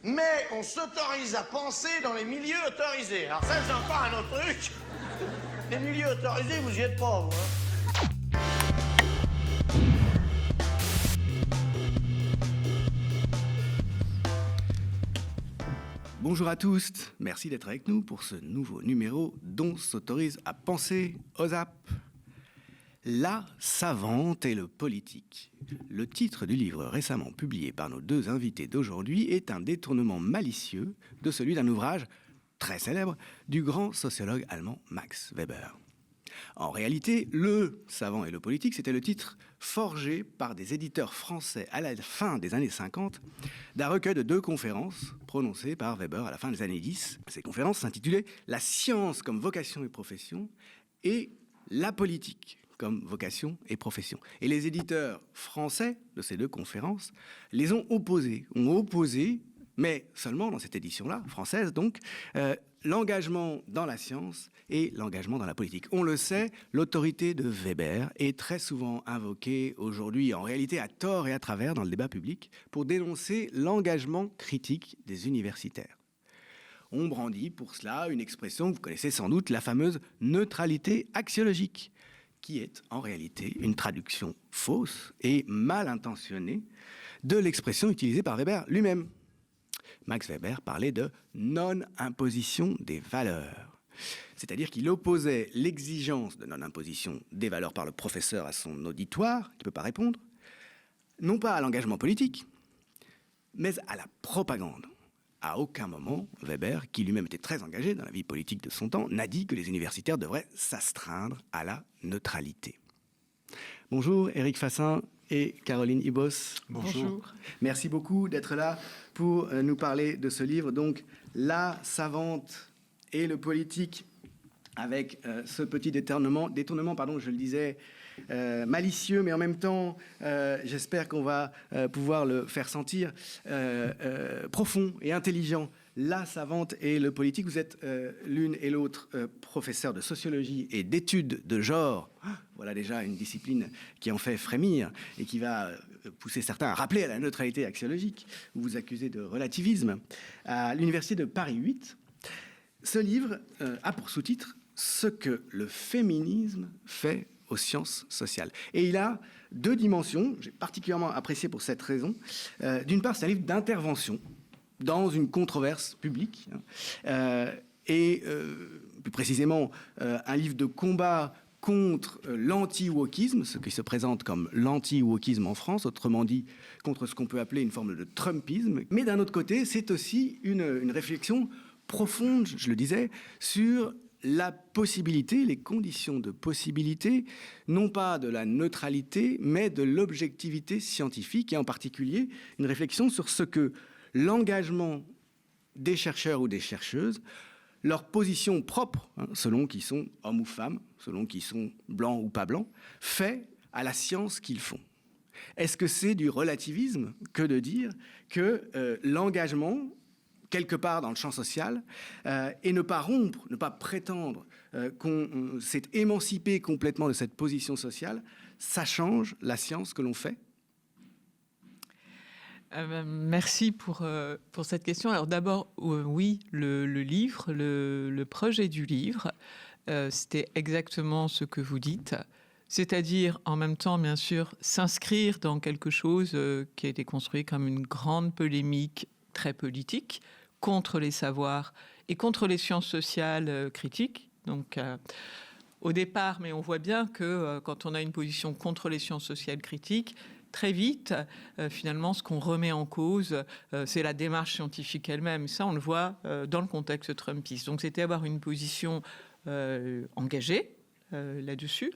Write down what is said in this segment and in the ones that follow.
mais on s'autorise à penser dans les milieux autorisés. Alors ça, c'est encore un autre truc. Les milieux autorisés, vous y êtes pas, vous, hein. Bonjour à tous, merci d'être avec nous pour ce nouveau numéro d'On s'autorise à penser aux apps. La savante et le politique. Le titre du livre récemment publié par nos deux invités d'aujourd'hui est un détournement malicieux de celui d'un ouvrage très célèbre du grand sociologue allemand Max Weber. En réalité, Le savant et le politique, c'était le titre forgé par des éditeurs français à la fin des années 50 d'un recueil de 2 conférences prononcées par Weber à la fin des années 10. Ces conférences s'intitulaient « La science comme vocation et profession » et « La politique comme vocation et profession ». Et les éditeurs français de ces 2 conférences les ont opposés, mais seulement dans cette édition-là, française donc, l'engagement dans la science et l'engagement dans la politique. On le sait, l'autorité de Weber est très souvent invoquée aujourd'hui, en réalité à tort et à travers, dans le débat public, pour dénoncer l'engagement critique des universitaires. On brandit pour cela une expression que vous connaissez sans doute, la fameuse neutralité axiologique, qui est en réalité une traduction fausse et mal intentionnée de l'expression utilisée par Weber lui-même. Max Weber parlait de non-imposition des valeurs. C'est-à-dire qu'il opposait l'exigence de non-imposition des valeurs par le professeur à son auditoire, qui ne peut pas répondre, non pas à l'engagement politique, mais à la propagande. À aucun moment, Weber, qui lui-même était très engagé dans la vie politique de son temps, n'a dit que les universitaires devraient s'astreindre à la neutralité. Bonjour, Éric Fassin et Caroline Ibos. Bonjour. Merci beaucoup d'être là pour nous parler de ce livre, donc La savante et le politique, avec ce petit détournement, je le disais, malicieux, mais en même temps, j'espère qu'on va pouvoir le faire sentir profond et intelligent. La savante et le politique, vous êtes l'une et l'autre professeurs de sociologie et d'études de genre. Voilà déjà une discipline qui en fait frémir et qui va pousser certains à rappeler à la neutralité axiologique. Vous vous accusez de relativisme à l'université de Paris 8. Ce livre a pour sous-titre « Ce que le féminisme fait aux sciences sociales ». Et il a 2 dimensions, j'ai particulièrement apprécié pour cette raison. D'une part, c'est un livre d'intervention dans une controverse publique, et plus précisément un livre de combat contre l'anti-wokisme, ce qui se présente comme l'anti-wokisme en France, autrement dit contre ce qu'on peut appeler une forme de trumpisme. Mais d'un autre côté, c'est aussi une réflexion profonde, je le disais, sur la possibilité, les conditions de possibilité, non pas de la neutralité, mais de l'objectivité scientifique, et en particulier une réflexion sur ce que l'engagement des chercheurs ou des chercheuses, leur position propre, selon qu'ils sont hommes ou femmes, selon qu'ils sont blancs ou pas blancs, fait à la science qu'ils font. Est-ce que c'est du relativisme que de dire que l'engagement, quelque part dans le champ social, et ne pas rompre, ne pas prétendre qu'on s'est émancipé complètement de cette position sociale, ça change la science que l'on fait ? Merci pour cette question. Alors d'abord, oui, le livre, le projet du livre, c'était exactement ce que vous dites, c'est-à-dire en même temps, bien sûr, s'inscrire dans quelque chose qui a été construit comme une grande polémique très politique contre les savoirs et contre les sciences sociales critiques. Donc au départ, mais on voit bien que quand on a une position contre les sciences sociales critiques, très vite, finalement, ce qu'on remet en cause, c'est la démarche scientifique elle-même. Ça, on le voit dans le contexte trumpiste. Donc, c'était avoir une position engagée là-dessus.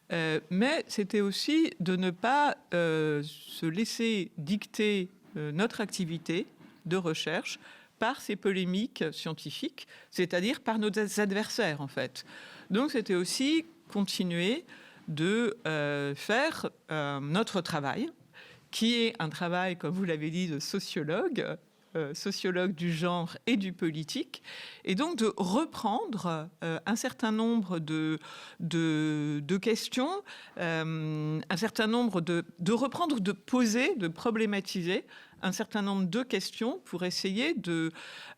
Mais c'était aussi de ne pas se laisser dicter notre activité de recherche par ces polémiques scientifiques, c'est-à-dire par nos adversaires, en fait. Donc, c'était aussi continuer de faire notre travail, qui est un travail, comme vous l'avez dit, de sociologue du genre et du politique, et donc de reprendre un certain nombre de questions, un certain nombre de reprendre, de poser, de problématiser un certain nombre de questions pour essayer de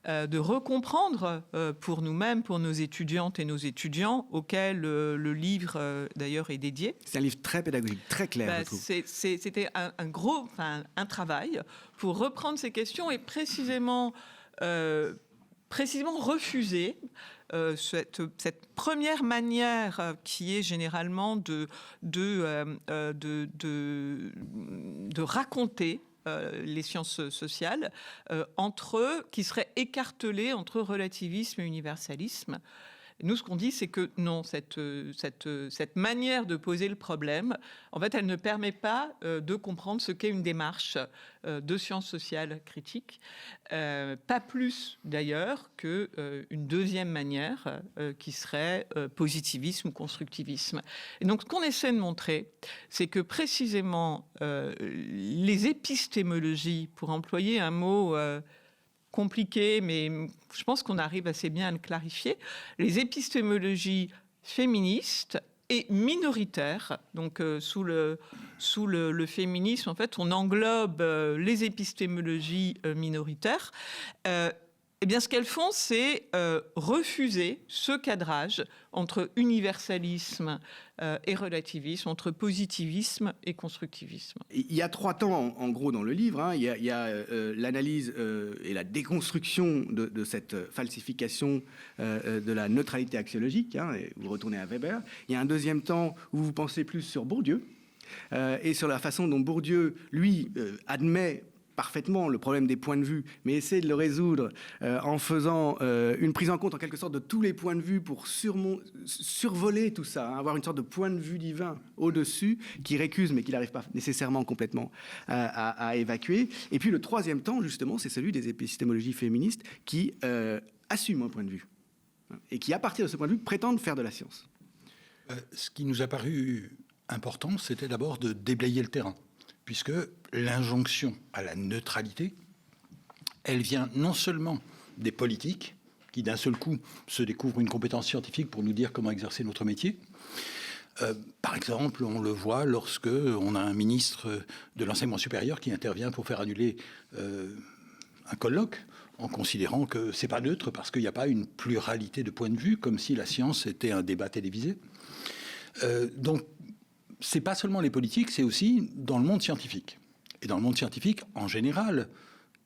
recomprendre pour nous-mêmes, pour nos étudiantes et nos étudiants, auxquels le livre d'ailleurs est dédié. C'est un livre très pédagogique, très clair, je trouve. C'était un travail pour reprendre ces questions et précisément refuser cette première manière qui est généralement de raconter les sciences sociales qui serait écartelée entre relativisme et universalisme. Nous, ce qu'on dit, c'est que non, cette manière de poser le problème, en fait, elle ne permet pas de comprendre ce qu'est une démarche de sciences sociales critiques, pas plus d'ailleurs qu'une deuxième manière qui serait positivisme ou constructivisme. Et donc, ce qu'on essaie de montrer, c'est que précisément les épistémologies, pour employer un mot compliqué, mais je pense qu'on arrive assez bien à le clarifier. Les épistémologies féministes et minoritaires, donc sous le féminisme, en fait, on englobe les épistémologies minoritaires. Eh bien, ce qu'elles font, c'est refuser ce cadrage entre universalisme et relativisme, entre positivisme et constructivisme. Il y a 3 temps, en gros, dans le livre. Hein. Il y a l'analyse et la déconstruction de cette falsification de la neutralité axiologique. Hein, et vous retournez à Weber. Il y a un deuxième temps où vous pensez plus sur Bourdieu et sur la façon dont Bourdieu, lui, admet parfaitement le problème des points de vue, mais essaie de le résoudre en faisant une prise en compte en quelque sorte de tous les points de vue pour survoler tout ça, hein, avoir une sorte de point de vue divin au-dessus qui récuse mais qui n'arrive pas nécessairement complètement à évacuer. Et puis le troisième temps, justement, c'est celui des épistémologies féministes qui assument un point de vue et qui, à partir de ce point de vue, prétendent faire de la science. Ce qui nous a paru important, c'était d'abord de déblayer le terrain, puisque l'injonction à la neutralité, elle vient non seulement des politiques, qui d'un seul coup se découvrent une compétence scientifique pour nous dire comment exercer notre métier. Par exemple, on le voit lorsque on a un ministre de l'enseignement supérieur qui intervient pour faire annuler un colloque, en considérant que c'est pas neutre parce qu'il n'y a pas une pluralité de points de vue, comme si la science était un débat télévisé. Donc, c'est pas seulement les politiques, c'est aussi dans le monde scientifique. Et dans le monde scientifique, en général,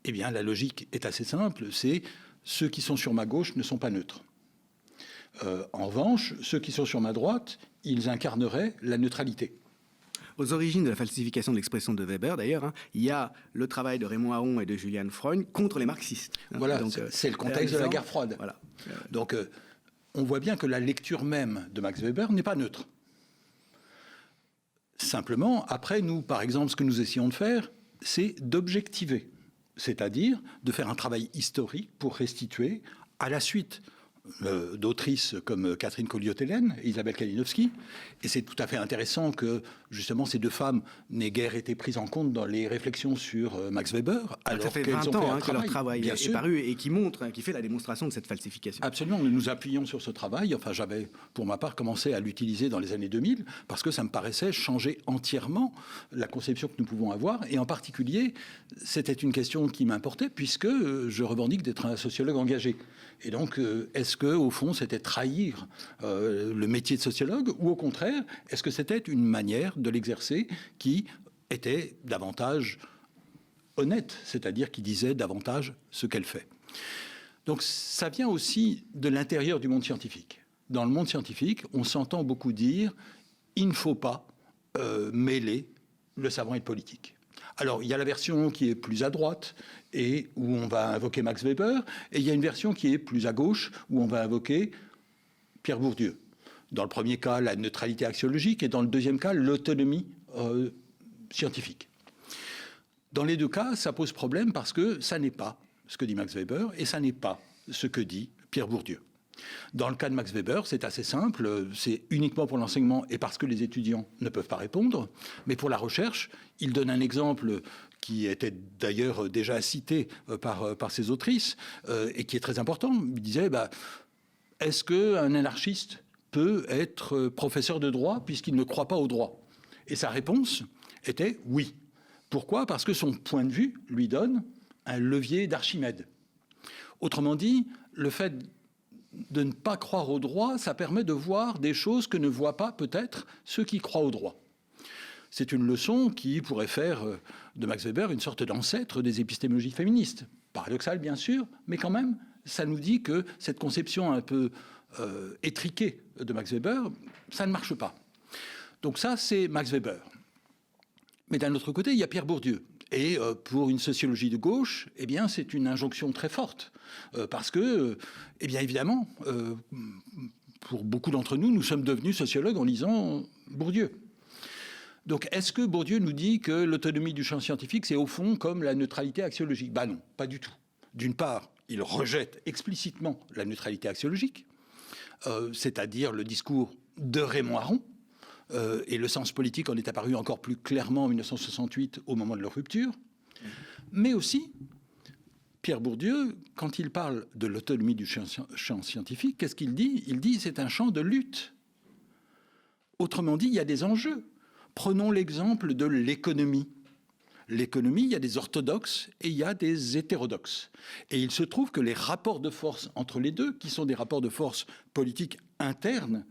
eh bien, la logique est assez simple, c'est ceux qui sont sur ma gauche ne sont pas neutres. En revanche, ceux qui sont sur ma droite, ils incarneraient la neutralité. Aux origines de la falsification de l'expression de Weber, d'ailleurs, hein, il y a le travail de Raymond Aron et de Julian Freund contre les marxistes. Hein. Voilà, donc, c'est le contexte de la guerre froide. Voilà. Donc, on voit bien que la lecture même de Max Weber n'est pas neutre. Simplement, après, nous, par exemple, ce que nous essayons de faire, c'est d'objectiver, c'est-à-dire de faire un travail historique pour restituer, à la suite d'autrices comme Catherine Colliot-Hélène et Isabelle Kalinowski. Et c'est tout à fait intéressant que, justement, ces deux femmes n'aient guère été prises en compte dans les réflexions sur Max Weber. Alors ça fait 20 ans que leur travail est paru et qui fait la démonstration de cette falsification. Absolument, nous nous appuyons sur ce travail. Enfin, j'avais, pour ma part, commencé à l'utiliser dans les années 2000 parce que ça me paraissait changer entièrement la conception que nous pouvons avoir. Et en particulier, c'était une question qui m'importait puisque je revendique d'être un sociologue engagé. Et donc, est-ce que, au fond, c'était trahir le métier de sociologue ou, au contraire, est-ce que c'était une manière de l'exercer qui était davantage honnête, c'est-à-dire qui disait davantage ce qu'elle fait. Donc, ça vient aussi de l'intérieur du monde scientifique. Dans le monde scientifique, on s'entend beaucoup dire « il ne faut pas mêler le savant et le politique ». Alors, il y a la version qui est plus à droite et où on va invoquer Max Weber, et il y a une version qui est plus à gauche où on va invoquer Pierre Bourdieu. Dans le premier cas, la neutralité axiologique, et dans le deuxième cas, l'autonomie scientifique. Dans les deux cas, ça pose problème parce que ça n'est pas ce que dit Max Weber et ça n'est pas ce que dit Pierre Bourdieu. Dans le cas de Max Weber, c'est assez simple, c'est uniquement pour l'enseignement et parce que les étudiants ne peuvent pas répondre, mais pour la recherche, il donne un exemple qui était d'ailleurs déjà cité par ses autrices et qui est très important. Il disait, est-ce qu'un anarchiste peut être professeur de droit puisqu'il ne croit pas au droit ? Et sa réponse était oui. Pourquoi ? Parce que son point de vue lui donne un levier d'Archimède. Autrement dit, le fait de ne pas croire au droit, ça permet de voir des choses que ne voient pas peut-être ceux qui croient au droit. C'est une leçon qui pourrait faire de Max Weber une sorte d'ancêtre des épistémologies féministes. Paradoxal, bien sûr, mais quand même, ça nous dit que cette conception un peu étriquée de Max Weber, ça ne marche pas. Donc ça, c'est Max Weber. Mais d'un autre côté, il y a Pierre Bourdieu. Et pour une sociologie de gauche, eh bien, c'est une injonction très forte. Parce que, eh bien, évidemment, pour beaucoup d'entre nous, nous sommes devenus sociologues en lisant Bourdieu. Donc, est-ce que Bourdieu nous dit que l'autonomie du champ scientifique, c'est au fond comme la neutralité axiologique ? Ben non, pas du tout. D'une part, il rejette explicitement la neutralité axiologique, c'est-à-dire le discours de Raymond Aron, et le sens politique en est apparu encore plus clairement en 1968 au moment de leur rupture. Mais aussi, Pierre Bourdieu, quand il parle de l'autonomie du champ scientifique, qu'est-ce qu'il dit ? Il dit que c'est un champ de lutte. Autrement dit, il y a des enjeux. Prenons l'exemple de l'économie. L'économie, il y a des orthodoxes et il y a des hétérodoxes. Et il se trouve que les rapports de force entre les deux, qui sont des rapports de force politiques internes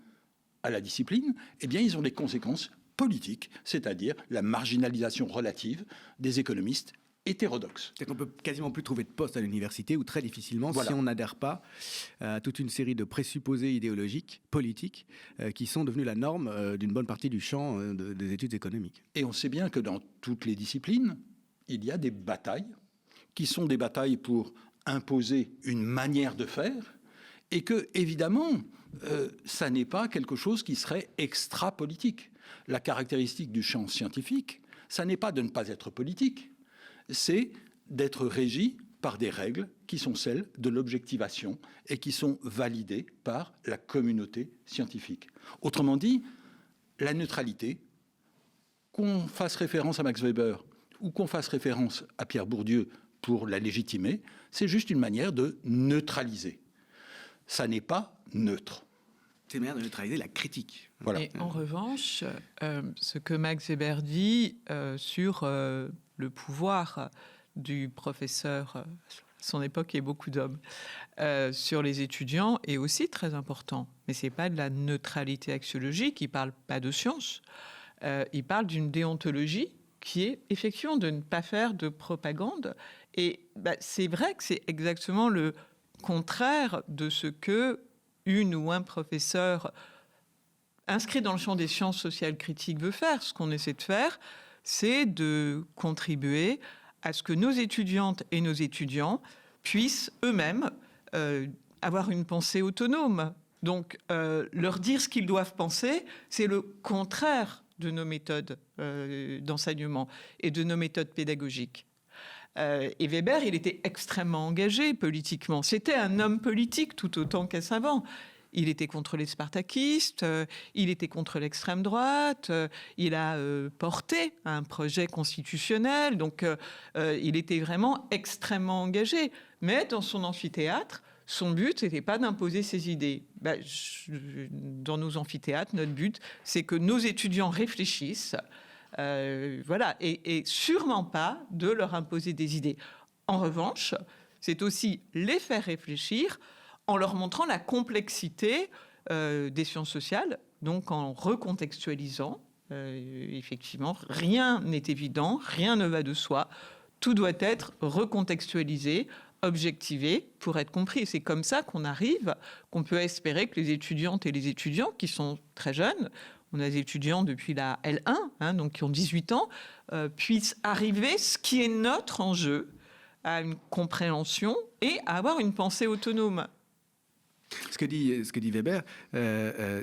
à la discipline, eh bien, ils ont des conséquences politiques, c'est-à-dire la marginalisation relative des économistes hétérodoxes. C'est qu'on peut quasiment plus trouver de poste à l'université, ou très difficilement, si on n'adhère pas à toute une série de présupposés idéologiques, politiques, qui sont devenus la norme d'une bonne partie du champ des études économiques. Et on sait bien que dans toutes les disciplines, il y a des batailles, qui sont des batailles pour imposer une manière de faire, et que, évidemment, ça n'est pas quelque chose qui serait extra-politique. La caractéristique du champ scientifique, ça n'est pas de ne pas être politique, c'est d'être régi par des règles qui sont celles de l'objectivation et qui sont validées par la communauté scientifique. Autrement dit, la neutralité, qu'on fasse référence à Max Weber ou qu'on fasse référence à Pierre Bourdieu pour la légitimer, c'est juste une manière de neutraliser. Ça n'est pas neutre. C'est une manière de neutraliser la critique. Voilà. Et en revanche, ce que Max Weber dit sur le pouvoir du professeur, à son époque, et beaucoup d'hommes, sur les étudiants est aussi très important. Mais ce n'est pas de la neutralité axiologique, il ne parle pas de science, il parle d'une déontologie qui est effectivement de ne pas faire de propagande. Et c'est vrai que c'est exactement le contraire de ce que une ou un professeur inscrit dans le champ des sciences sociales critiques veut faire. Ce qu'on essaie de faire, c'est de contribuer à ce que nos étudiantes et nos étudiants puissent eux-mêmes avoir une pensée autonome. Donc, leur dire ce qu'ils doivent penser, c'est le contraire de nos méthodes d'enseignement et de nos méthodes pédagogiques. Et Weber, il était extrêmement engagé politiquement. C'était un homme politique tout autant qu'un savant. Il était contre les spartakistes, il était contre l'extrême droite, il a porté un projet constitutionnel, donc il était vraiment extrêmement engagé. Mais dans son amphithéâtre, son but, n'était pas d'imposer ses idées. Dans nos amphithéâtres, notre but, c'est que nos étudiants réfléchissent, voilà, et sûrement pas de leur imposer des idées. En revanche, c'est aussi les faire réfléchir en leur montrant la complexité des sciences sociales, donc en recontextualisant. Effectivement, rien n'est évident, rien ne va de soi. Tout doit être recontextualisé, objectivé pour être compris. C'est comme ça qu'on peut espérer que les étudiantes et les étudiants qui sont très jeunes, on a des étudiants depuis la L1, donc qui ont 18 ans, puissent arriver, ce qui est notre enjeu, à une compréhension et à avoir une pensée autonome. Ce que dit Weber,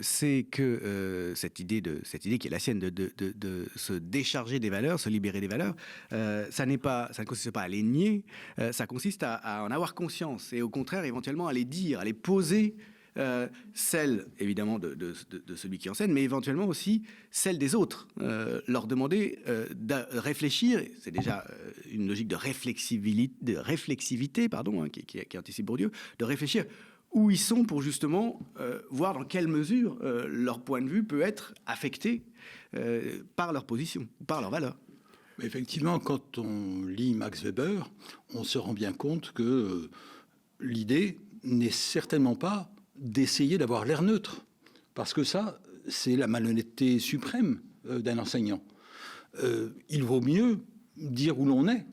c'est que cette idée qui est la sienne de se décharger des valeurs, se libérer des valeurs, ça ne consiste pas à les nier, ça consiste à en avoir conscience et au contraire éventuellement à les dire, à les poser. Celle, évidemment, de celui qui enseigne, mais éventuellement aussi celle des autres. Leur demander de réfléchir, c'est déjà une logique de réflexivité qui anticipe Bourdieu, de réfléchir où ils sont pour justement voir dans quelle mesure leur point de vue peut être affecté par leur position, par leur valeur. Effectivement, quand on lit Max Weber, on se rend bien compte que l'idée n'est certainement pas d'essayer d'avoir l'air neutre, parce que ça, c'est la malhonnêteté suprême d'un enseignant. Il vaut mieux dire où l'on est,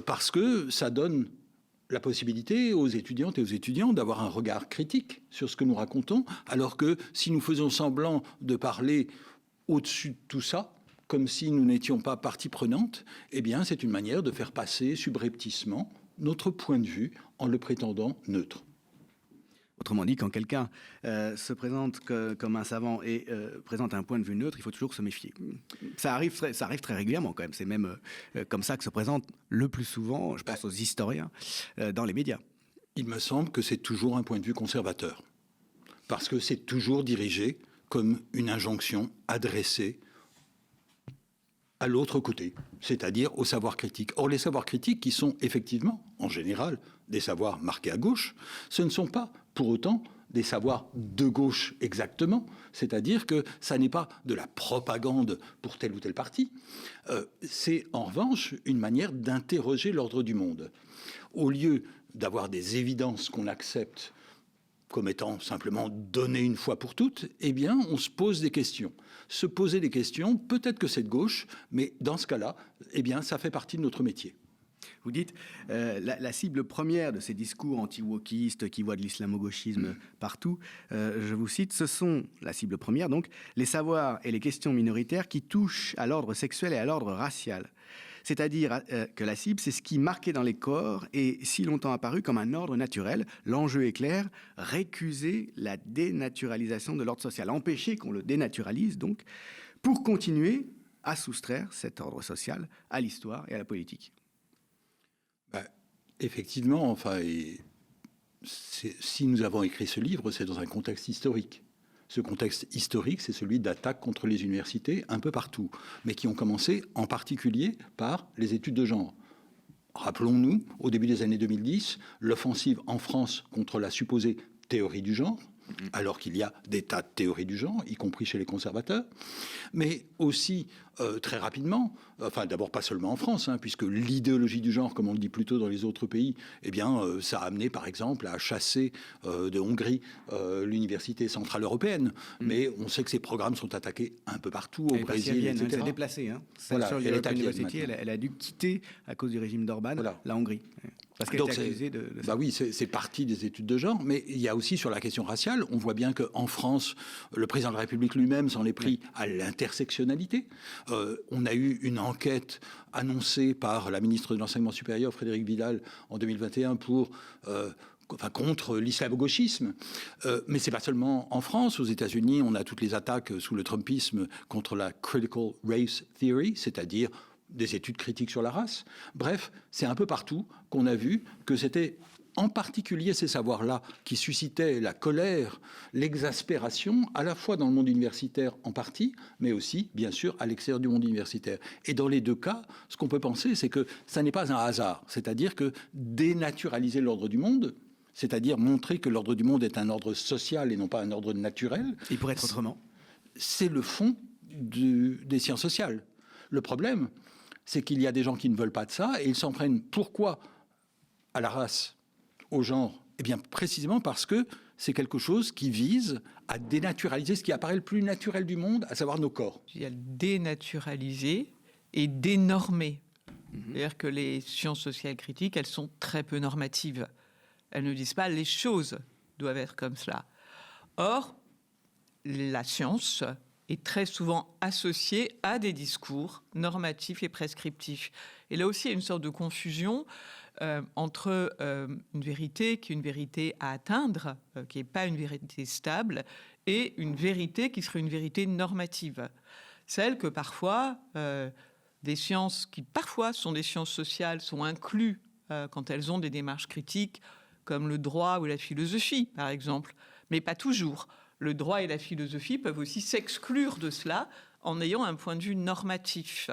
parce que ça donne la possibilité aux étudiantes et aux étudiants d'avoir un regard critique sur ce que nous racontons, alors que si nous faisons semblant de parler au-dessus de tout ça, comme si nous n'étions pas partie prenante, eh bien, c'est une manière de faire passer subrepticement notre point de vue en le prétendant neutre. Autrement dit, quand quelqu'un se présente comme un savant et présente un point de vue neutre, il faut toujours se méfier. Ça arrive très régulièrement quand même. C'est même comme ça que se présente le plus souvent, je pense aux historiens, dans les médias. Il me semble que c'est toujours un point de vue conservateur, parce que c'est toujours dirigé comme une injonction adressée à l'autre côté, c'est-à-dire au savoir critique. Or, les savoirs critiques, qui sont effectivement, en général, des savoirs marqués à gauche, ce ne sont pas pour autant des savoirs de gauche exactement, c'est-à-dire que ça n'est pas de la propagande pour tel ou tel parti, c'est en revanche une manière d'interroger l'ordre du monde. Au lieu d'avoir des évidences qu'on accepte comme étant simplement données une fois pour toutes, eh bien, on se pose des questions. Se poser des questions, peut-être que c'est de gauche, mais dans ce cas-là, eh bien, ça fait partie de notre métier. Vous dites, la cible première de ces discours anti-wokistes qui voient de l'islamo-gauchisme partout, je vous cite, ce sont, la cible première donc, les savoirs et les questions minoritaires qui touchent à l'ordre sexuel et à l'ordre racial. C'est-à-dire que la cible, c'est ce qui, marqué dans les corps, est si longtemps apparu comme un ordre naturel. L'enjeu est clair, récuser la dénaturalisation de l'ordre social, empêcher qu'on le dénaturalise, donc, pour continuer à soustraire cet ordre social à l'histoire et à la politique. Effectivement, si nous avons écrit ce livre, c'est dans un contexte historique. Ce contexte historique, c'est celui d'attaques contre les universités un peu partout, mais qui ont commencé en particulier par les études de genre. Rappelons-nous, au début des années 2010, l'offensive en France contre la supposée théorie du genre, alors qu'il y a des tas de théories du genre, y compris chez les conservateurs, mais aussi très rapidement, enfin d'abord pas seulement en France, puisque l'idéologie du genre, comme on le dit plutôt dans les autres pays, eh bien ça a amené par exemple à chasser de Hongrie l'université centrale européenne, mais on sait que ces programmes sont attaqués un peu partout, au Brésil, etc. Elle s'est déplacée, Voilà, elle a dû quitter à cause du régime d'Orban la Hongrie. Parce qu'elle était accusée de ça. Oui, c'est partie des études de genre, mais il y a aussi sur la question raciale, on voit bien qu'en France, le président de la République lui-même s'en est pris à l'intersectionnalité. On a eu une enquête annoncée par la ministre de l'Enseignement supérieur, Frédérique Vidal, en 2021 contre l'islamo-gauchisme. Mais c'est pas seulement en France. Aux États-Unis, on a toutes les attaques sous le Trumpisme contre la critical race theory, c'est-à-dire des études critiques sur la race. Bref, c'est un peu partout qu'on a vu que c'était en particulier ces savoirs-là qui suscitaient la colère, l'exaspération, à la fois dans le monde universitaire en partie, mais aussi, bien sûr, à l'extérieur du monde universitaire. Et dans les deux cas, ce qu'on peut penser, c'est que ça n'est pas un hasard. C'est-à-dire que dénaturaliser l'ordre du monde, c'est-à-dire montrer que l'ordre du monde est un ordre social et non pas un ordre naturel. Il pourrait être autrement. C'est le fond des sciences sociales. Le problème, c'est qu'il y a des gens qui ne veulent pas de ça et ils s'en prennent. Pourquoi à la race, au genre? Eh bien, précisément parce que c'est quelque chose qui vise à dénaturaliser ce qui apparaît le plus naturel du monde, à savoir nos corps. Il y a dénaturaliser et dénormer. C'est-à-dire que les sciences sociales critiques, elles sont très peu normatives. Elles ne disent pas les choses doivent être comme cela. Or, la science est très souvent associée à des discours normatifs et prescriptifs. Et là aussi, il y a une sorte de confusion entre une vérité qui est une vérité à atteindre, qui n'est pas une vérité stable, et une vérité qui serait une vérité normative. Celle que parfois, des sciences qui parfois sont des sciences sociales sont incluses quand elles ont des démarches critiques, comme le droit ou la philosophie, par exemple, mais pas toujours. Le droit et la philosophie peuvent aussi s'exclure de cela en ayant un point de vue normatif.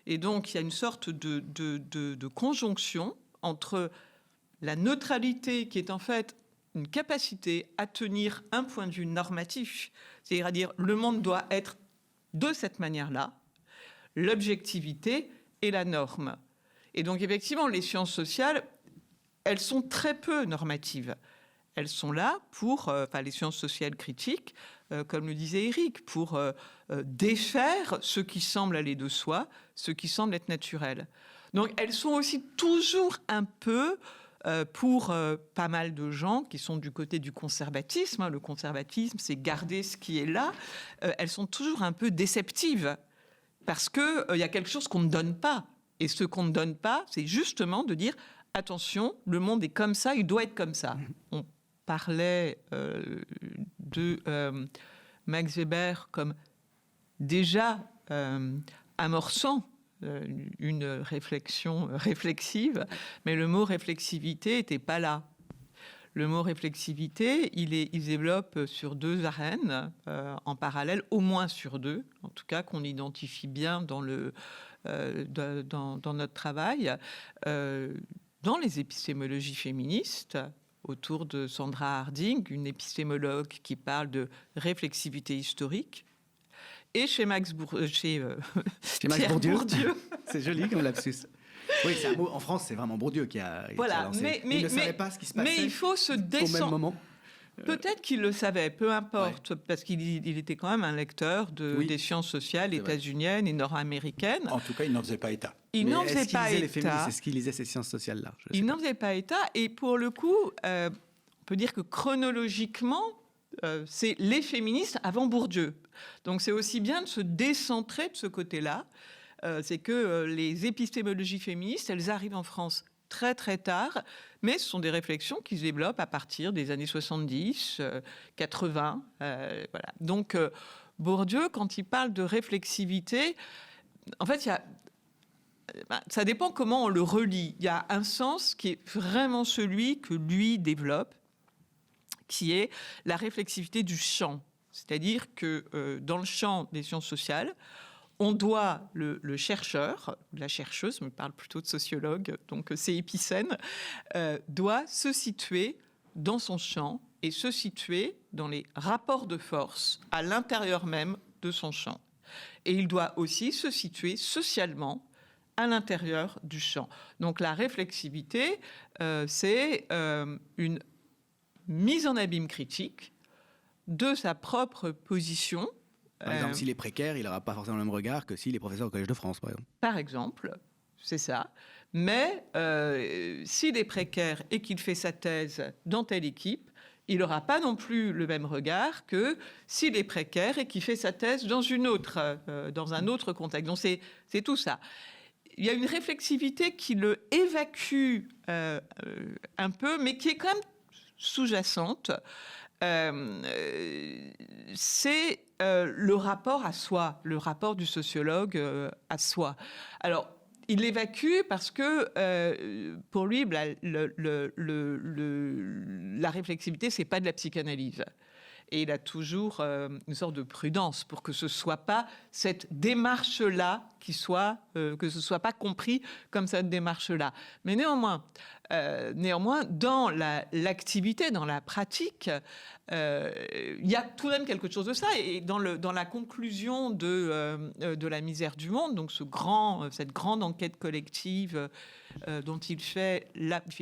Et donc, il y a une sorte de conjonction entre la neutralité, qui est en fait une capacité à tenir un point de vue normatif, c'est-à-dire le monde doit être de cette manière-là, l'objectivité, et la norme. Et donc, effectivement, les sciences sociales, elles sont très peu normatives. Elles sont là pour, les sciences sociales critiques, comme le disait Éric, pour défaire ce qui semble aller de soi, ce qui semble être naturel. Donc, elles sont aussi toujours un peu, pour pas mal de gens qui sont du côté du conservatisme, hein, le conservatisme, c'est garder ce qui est là, elles sont toujours un peu déceptives, parce qu'il y a quelque chose qu'on ne donne pas. Et ce qu'on ne donne pas, c'est justement de dire, attention, le monde est comme ça, il doit être comme ça. On parlait de Max Weber comme déjà amorçant une réflexion réflexive, mais le mot réflexivité n'était pas là. Le mot réflexivité, il se développe sur 2 arènes en parallèle, au moins sur 2, en tout cas qu'on identifie bien dans notre travail, dans les épistémologies féministes, autour de Sandra Harding, une épistémologue qui parle de réflexivité historique, et chez Max Pierre Bourdieu. C'est joli comme lapsus. Oui, c'est un mot. En France, c'est vraiment Bourdieu qui a lancé. Il ne savait pas ce qui se passait. Mais il faut se descendre. Au même moment. Peut-être qu'il le savait, peu importe, parce qu'il était quand même un lecteur des sciences sociales états-uniennes et nord-américaines. En tout cas, il n'en faisait pas état. Il n'en faisait pas état. Est-ce qu'il lisait ces sciences sociales-là? Il n'en faisait pas état. Et pour le coup, on peut dire que chronologiquement, c'est les féministes avant Bourdieu. Donc c'est aussi bien de se décentrer de ce côté-là. C'est que les épistémologies féministes, elles arrivent en France très très tard, mais ce sont des réflexions qui se développent à partir des années 70, 80. Voilà. Donc Bourdieu, quand il parle de réflexivité, en fait, ça dépend comment on le relie. Il y a un sens qui est vraiment celui que lui développe, qui est la réflexivité du champ. C'est-à-dire que dans le champ des sciences sociales, on doit, le chercheur, la chercheuse, je me parle plutôt de sociologue, donc c'est épicène, doit se situer dans son champ et se situer dans les rapports de force à l'intérieur même de son champ. Et il doit aussi se situer socialement à l'intérieur du champ. Donc la réflexivité, c'est une mise en abîme critique de sa propre position. Par exemple, s'il est précaire, il n'aura pas forcément le même regard que s'il est professeur au Collège de France, par exemple. Par exemple, c'est ça. Mais s'il est précaire et qu'il fait sa thèse dans telle équipe, il n'aura pas non plus le même regard que s'il est précaire et qu'il fait sa thèse dans dans un autre contexte. Donc c'est tout ça. Il y a une réflexivité qui le évacue un peu, mais qui est quand même sous-jacente. C'est le rapport à soi, le rapport du sociologue à soi. Alors, il l'évacue parce que pour lui, la réflexivité, c'est pas de la psychanalyse. Et il a toujours une sorte de prudence pour que ce soit pas cette démarche-là que ce soit pas compris comme cette démarche-là. Mais néanmoins, dans l'activité, dans la pratique, il y a tout de même quelque chose de ça. Et dans la conclusion de La misère du monde, donc cette grande enquête collective dont il fait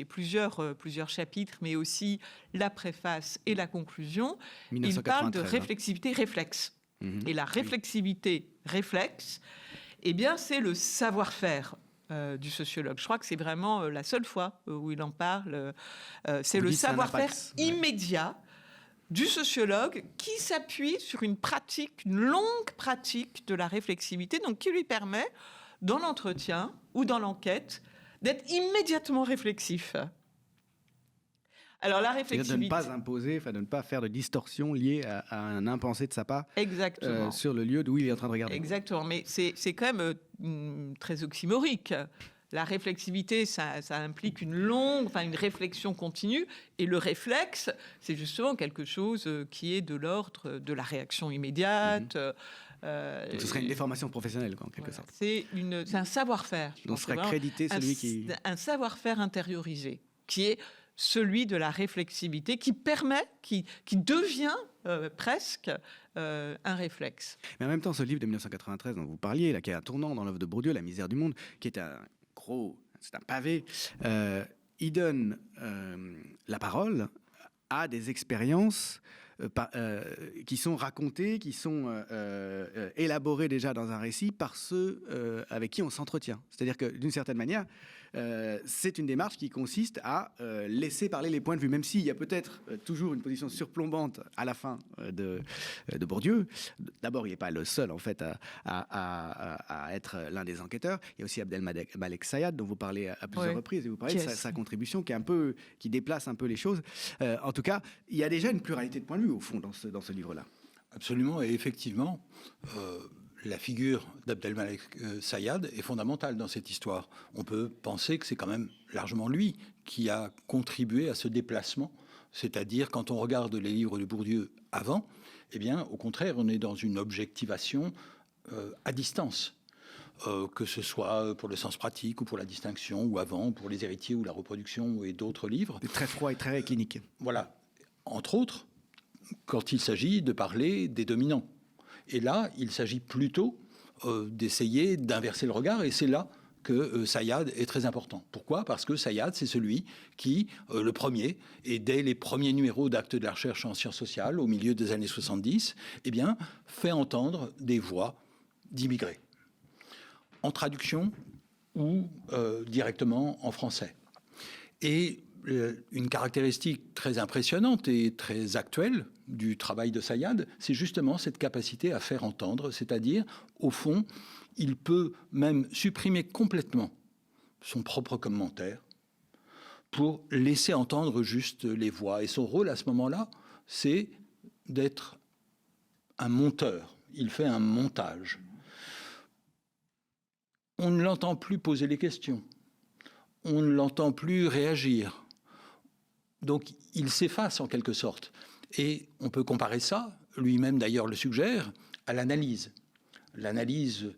plusieurs chapitres, mais aussi la préface et la conclusion, il parle de réflexivité réflexe. Et la réflexivité réflexe, eh bien, c'est le savoir-faire du sociologue. Je crois que c'est vraiment la seule fois où il en parle. C'est le savoir-faire immédiat du sociologue qui s'appuie sur une longue pratique de la réflexivité, donc qui lui permet, dans l'entretien ou dans l'enquête, d'être immédiatement réflexif. Alors la réflexivité, de ne pas imposer, de ne pas faire de distorsion liée à un impensé de sa part. Exactement. Sur le lieu d'où il est en train de regarder. Exactement, mais c'est quand même très oxymorique. La réflexivité, ça implique une réflexion continue, et le réflexe, c'est justement quelque chose qui est de l'ordre de la réaction immédiate. Donc ce serait une déformation professionnelle, en quelque sorte. C'est un savoir-faire. Donc serait crédité celui qui... Un savoir-faire intériorisé, qui est celui de la réflexivité qui permet, qui devient presque un réflexe. Mais en même temps, ce livre de 1993 dont vous parliez, là, qui est un tournant dans l'œuvre de Bourdieu, La misère du monde, qui est c'est un pavé, il donne la parole à des expériences qui sont racontées, qui sont élaborées déjà dans un récit par ceux avec qui on s'entretient. C'est-à-dire que d'une certaine manière, c'est une démarche qui consiste à laisser parler les points de vue, même s'il y a peut-être toujours une position surplombante à la fin de Bourdieu. D'abord, il n'est pas le seul en fait à être l'un des enquêteurs. Il y a aussi Abdelmalek Sayad, dont vous parlez à plusieurs reprises, et vous parlez de sa contribution qui déplace un peu les choses. En tout cas, il y a déjà une pluralité de points de vue au fond dans ce livre-là. Absolument, et effectivement, la figure d'Abdelmalek Sayad est fondamentale dans cette histoire. On peut penser que c'est quand même largement lui qui a contribué à ce déplacement. C'est-à-dire, quand on regarde les livres de Bourdieu avant, eh bien, au contraire, on est dans une objectivation à distance. Que ce soit pour le sens pratique ou pour la distinction, ou avant, pour les héritiers ou la reproduction et d'autres livres. Très froid et très clinique. Voilà. Entre autres, quand il s'agit de parler des dominants. Et là, il s'agit plutôt d'essayer d'inverser le regard, et c'est là que Sayad est très important. Pourquoi ? Parce que Sayad, c'est celui qui, le premier, et dès les premiers numéros d'Actes de la recherche en sciences sociales, au milieu des années 70, eh bien, fait entendre des voix d'immigrés, en traduction ou directement en français. Et une caractéristique très impressionnante et très actuelle du travail de Sayad, c'est justement cette capacité à faire entendre, c'est-à-dire, au fond, il peut même supprimer complètement son propre commentaire pour laisser entendre juste les voix. Et son rôle à ce moment-là, c'est d'être un monteur. Il fait un montage. On ne l'entend plus poser les questions. On ne l'entend plus réagir. Donc, il s'efface en quelque sorte. Et on peut comparer ça, lui-même d'ailleurs le suggère, à l'analyse. L'analyse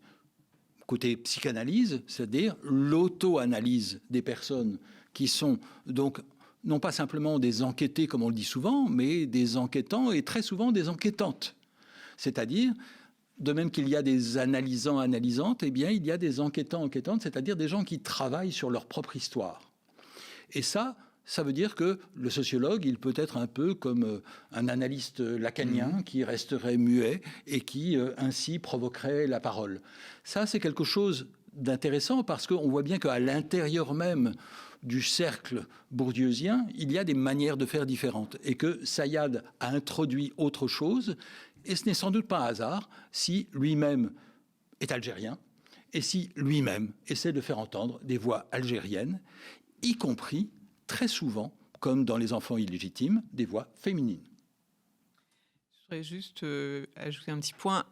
côté psychanalyse, c'est-à-dire l'auto-analyse des personnes qui sont donc non pas simplement des enquêtés, comme on le dit souvent, mais des enquêtants et très souvent des enquêtantes. C'est-à-dire, de même qu'il y a des analysants, analysantes, eh bien, il y a des enquêtants, enquêtantes, c'est-à-dire des gens qui travaillent sur leur propre histoire. Et ça veut dire que le sociologue, il peut être un peu comme un analyste lacanien qui resterait muet et qui, ainsi, provoquerait la parole. Ça, c'est quelque chose d'intéressant parce qu'on voit bien qu'à l'intérieur même du cercle bourdieusien, il y a des manières de faire différentes et que Sayad a introduit autre chose. Et ce n'est sans doute pas un hasard si lui-même est algérien et si lui-même essaie de faire entendre des voix algériennes, y compris très souvent, comme dans Les enfants illégitimes, des voix féminines. Je voudrais juste ajouter un petit point.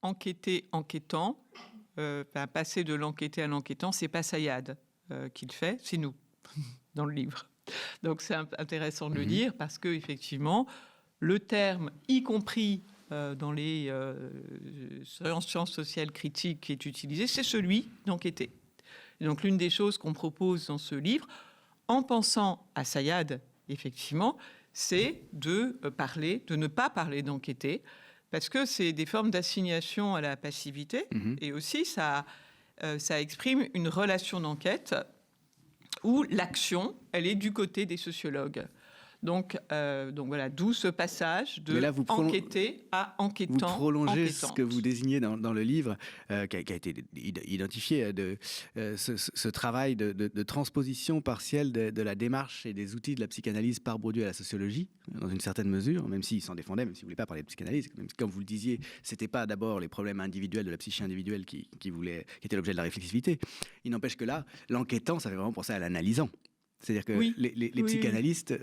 Enquêter, enquêtant, passer de l'enquêté à l'enquêtant, c'est pas Sayad qui le fait, c'est nous, dans le livre. Donc c'est intéressant de le dire parce que effectivement, le terme, y compris dans les sciences sociales critiques qui est utilisé, c'est celui d'enquêter. Et donc l'une des choses qu'on propose dans ce livre, en pensant à Sayad, effectivement, c'est de ne pas parler d'enquêter, parce que c'est des formes d'assignation à la passivité, et aussi ça exprime une relation d'enquête où l'action, elle est du côté des sociologues. Donc voilà, d'où ce passage de enquêter à enquêtant. Vous prolongez enquêtante. Ce que vous désignez dans le livre, qui a été identifié, ce travail de transposition partielle de la démarche et des outils de la psychanalyse par Bourdieu à la sociologie, dans une certaine mesure, même s'il s'en défendait, même s'il ne voulait pas parler de psychanalyse. Même si, comme vous le disiez, ce n'était pas d'abord les problèmes individuels de la psyché individuelle qui étaient l'objet de la réflexivité. Il n'empêche que là, l'enquêtant, ça fait vraiment penser à l'analysant. C'est-à-dire que les psychanalystes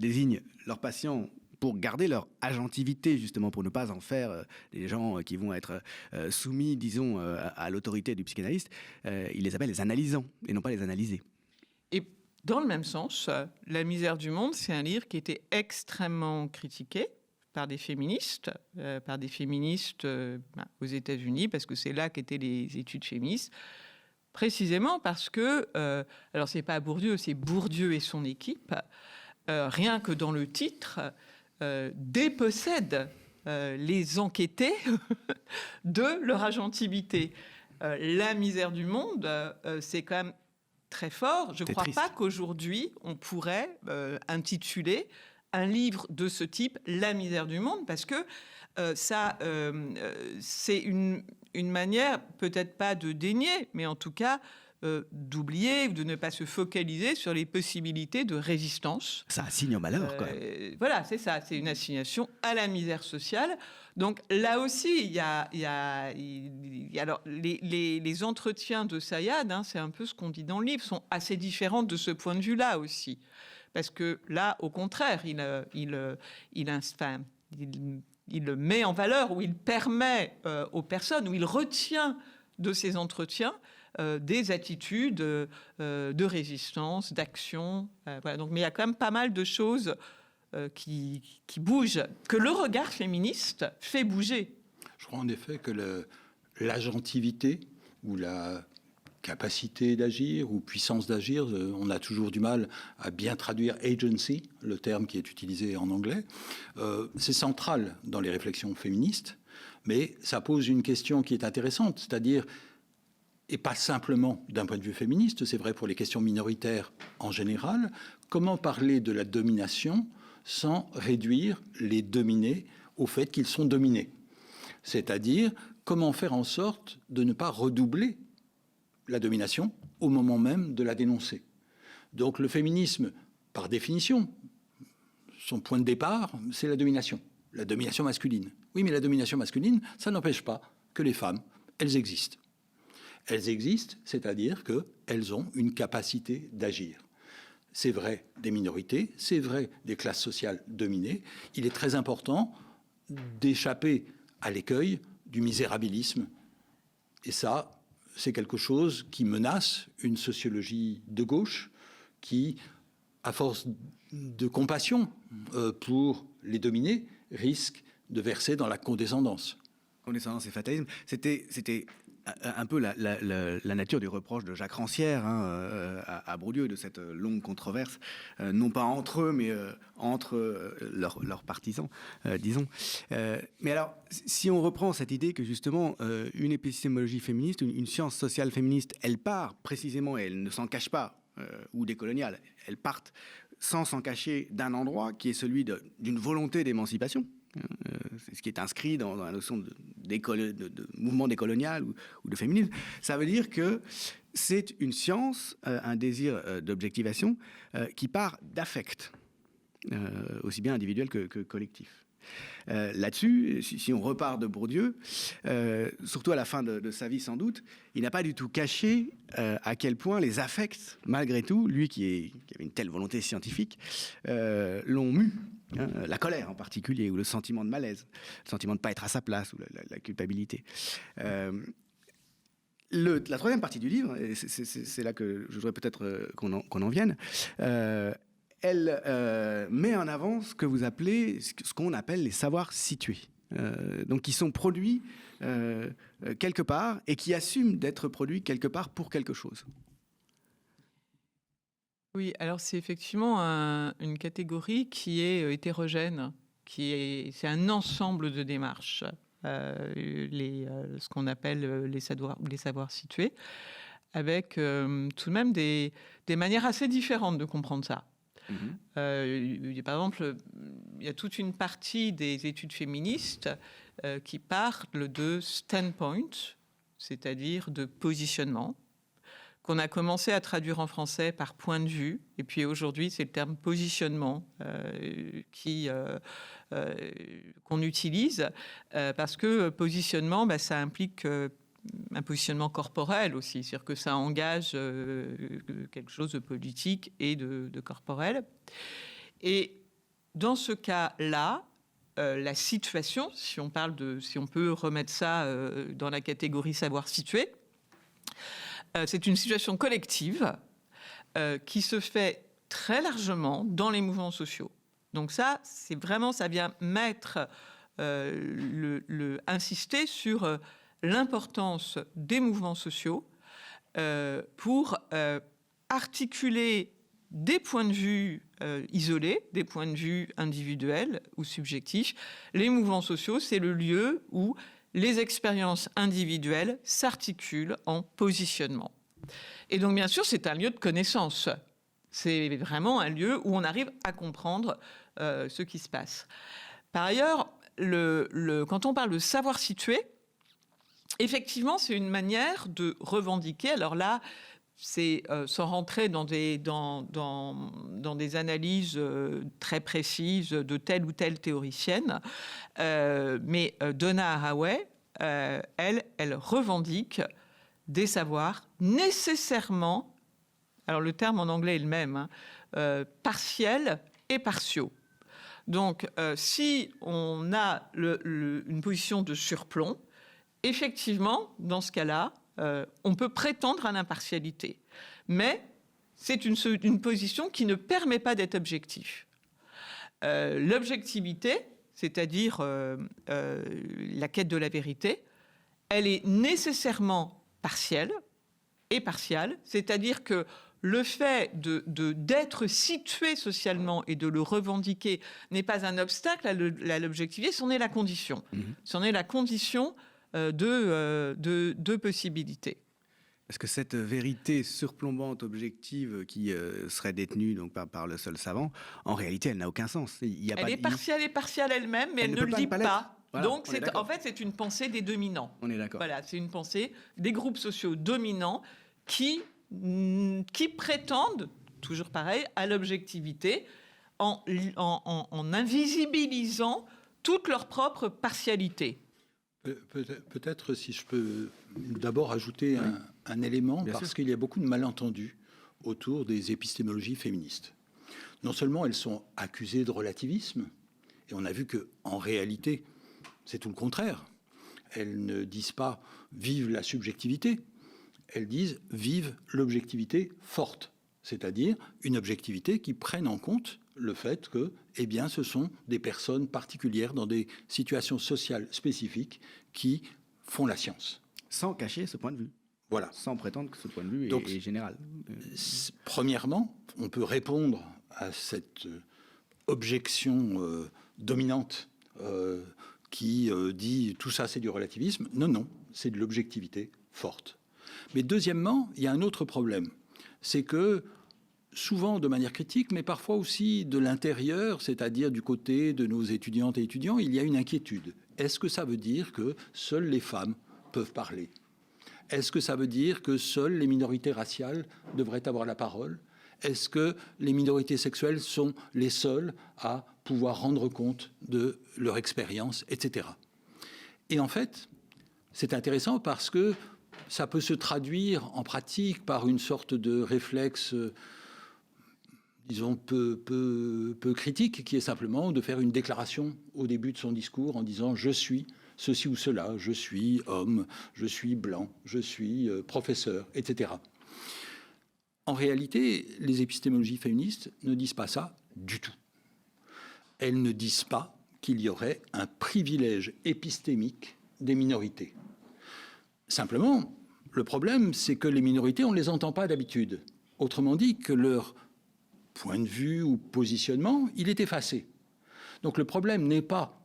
désignent leurs patients pour garder leur agentivité, justement, pour ne pas en faire des gens qui vont être soumis, disons, à l'autorité du psychanalyste. Ils les appellent les analysants et non pas les analysés. Et dans le même sens, La misère du monde, c'est un livre qui était extrêmement critiqué par des féministes aux États-Unis, parce que c'est là qu'étaient les études féministes. précisément parce que, alors c'est pas Bourdieu, c'est Bourdieu et son équipe, rien que dans le titre, dépossèdent les enquêtés de leur agentivité. La misère du monde, c'est quand même très fort. Je ne crois pas qu'aujourd'hui, on pourrait intituler un livre de ce type « La misère du monde », parce que c'est une manière, peut-être pas de dénier, mais en tout cas d'oublier ou de ne pas se focaliser sur les possibilités de résistance. Ça assigne au malheur, quand même. Voilà, c'est ça, c'est une assignation à la misère sociale. Donc là aussi, il y a alors, les entretiens de Saïad, hein, c'est un peu ce qu'on dit dans le livre, sont assez différents de ce point de vue-là aussi. Parce que là, au contraire, il le met en valeur, ou il permet aux personnes, ou il retient de ces entretiens des attitudes de résistance, d'action. Voilà. Donc, mais il y a quand même pas mal de choses qui bougent, que le regard féministe fait bouger. Je crois en effet que l'agentivité ou la capacité d'agir ou puissance d'agir, on a toujours du mal à bien traduire agency, le terme qui est utilisé en anglais. C'est central dans les réflexions féministes, mais ça pose une question qui est intéressante, c'est-à-dire, et pas simplement d'un point de vue féministe, c'est vrai pour les questions minoritaires en général, comment parler de la domination sans réduire les dominés au fait qu'ils sont dominés. C'est-à-dire, comment faire en sorte de ne pas redoubler la domination au moment même de la dénoncer. Donc le féminisme, par définition, son point de départ, c'est la domination masculine. Oui, mais la domination masculine, ça n'empêche pas que les femmes, elles existent. Elles existent, c'est-à-dire qu'elles ont une capacité d'agir. C'est vrai des minorités, c'est vrai des classes sociales dominées. Il est très important d'échapper à l'écueil du misérabilisme. Et ça, c'est quelque chose qui menace une sociologie de gauche qui, à force de compassion pour les dominés, risque de verser dans la condescendance. Condescendance et fatalisme, c'était un peu la nature du reproche de Jacques Rancière à Bourdieu, de cette longue controverse, non pas entre eux, mais entre leurs partisans, disons. Mais alors, si on reprend cette idée que justement, une épistémologie féministe, une science sociale féministe, elle part précisément, et elle ne s'en cache pas, ou décoloniale, elles partent sans s'en cacher d'un endroit qui est celui d'une volonté d'émancipation. C'est ce qui est inscrit dans la notion de mouvement décolonial ou de féminisme. Ça veut dire que c'est une science, un désir d'objectivation qui part d'affect, aussi bien individuel que collectif. Là-dessus, si on repart de Bourdieu, surtout à la fin de sa vie sans doute, il n'a pas du tout caché à quel point les affects, malgré tout, lui qui avait une telle volonté scientifique, l'ont mu. La colère en particulier, ou le sentiment de malaise, le sentiment de ne pas être à sa place, ou la culpabilité. La troisième partie du livre, et c'est là que je voudrais peut-être qu'on en vienne, elle met en avant ce que vous appelez, ce qu'on appelle les savoirs situés, donc qui sont produits quelque part et qui assument d'être produits quelque part pour quelque chose. Oui, alors c'est effectivement une catégorie qui est hétérogène, c'est un ensemble de démarches, ce qu'on appelle les savoirs situés, avec tout de même des manières assez différentes de comprendre ça. Par exemple, il y a toute une partie des études féministes qui parlent de standpoint, c'est-à-dire de positionnement, qu'on a commencé à traduire en français par point de vue, et puis aujourd'hui c'est le terme positionnement qu'on utilise, parce que positionnement, ça implique un positionnement corporel aussi, c'est-à-dire que ça engage quelque chose de politique et de corporel. Et dans ce cas-là, la situation, si on peut remettre ça dans la catégorie savoir situé, c'est une situation collective qui se fait très largement dans les mouvements sociaux. Donc ça vient mettre, insister sur l'importance des mouvements sociaux pour articuler des points de vue isolés, des points de vue individuels ou subjectifs. Les mouvements sociaux, c'est le lieu où les expériences individuelles s'articulent en positionnement. Et donc, bien sûr, c'est un lieu de connaissance. C'est vraiment un lieu où on arrive à comprendre ce qui se passe. Par ailleurs, quand on parle de savoir situer, effectivement, c'est une manière de revendiquer. Alors là, c'est sans rentrer dans des analyses très précises de telle ou telle théoricienne, mais Donna Haraway, elle revendique des savoirs nécessairement, alors le terme en anglais est le même, partiels et partiaux. Donc, si on a une position de surplomb, effectivement, dans ce cas-là, on peut prétendre à l'impartialité. Mais c'est une position qui ne permet pas d'être objectif. L'objectivité, c'est-à-dire la quête de la vérité, elle est nécessairement partielle et partiale, c'est-à-dire que le fait d'être situé socialement et de le revendiquer n'est pas un obstacle à l'objectivité, c'en est la condition. C'en est la condition de possibilités. Est-ce que cette vérité surplombante, objective, qui serait détenue donc, par le seul savant, en réalité, elle n'a aucun sens. Elle est partielle et partiale elle-même, mais elle ne le dit pas. Voilà, donc, en fait, c'est une pensée des dominants. On est d'accord. Voilà, c'est une pensée des groupes sociaux dominants qui prétendent, toujours pareil, à l'objectivité en invisibilisant toute leur propre partialité. Peut-être si je peux d'abord ajouter un élément, Bien parce sûr. qu'il y a beaucoup de malentendus autour des épistémologies féministes. Non seulement elles sont accusées de relativisme, et on a vu qu'en réalité, c'est tout le contraire. Elles ne disent pas « vive la subjectivité », elles disent « vive l'objectivité forte », c'est-à-dire une objectivité qui prenne en compte le fait que, eh bien, ce sont des personnes particulières dans des situations sociales spécifiques qui font la science. Sans cacher ce point de vue. Voilà. Sans prétendre que ce point de vue Donc, est général. Premièrement, on peut répondre à cette objection dominante qui dit tout ça c'est du relativisme. Non, c'est de l'objectivité forte. Mais deuxièmement, il y a un autre problème. C'est que souvent de manière critique, mais parfois aussi de l'intérieur, c'est-à-dire du côté de nos étudiantes et étudiants, il y a une inquiétude. Est-ce que ça veut dire que seules les femmes peuvent parler ? Est-ce que ça veut dire que seules les minorités raciales devraient avoir la parole ? Est-ce que les minorités sexuelles sont les seules à pouvoir rendre compte de leur expérience, etc. Et en fait, c'est intéressant parce que ça peut se traduire en pratique par une sorte de réflexe disons, peu critique, qui est simplement de faire une déclaration au début de son discours en disant « je suis ceci ou cela, je suis homme, je suis blanc, je suis professeur, etc. » En réalité, les épistémologies féministes ne disent pas ça du tout. Elles ne disent pas qu'il y aurait un privilège épistémique des minorités. Simplement, le problème, c'est que les minorités, on ne les entend pas d'habitude. Autrement dit, que leur point de vue ou positionnement, il est effacé. Donc le problème n'est pas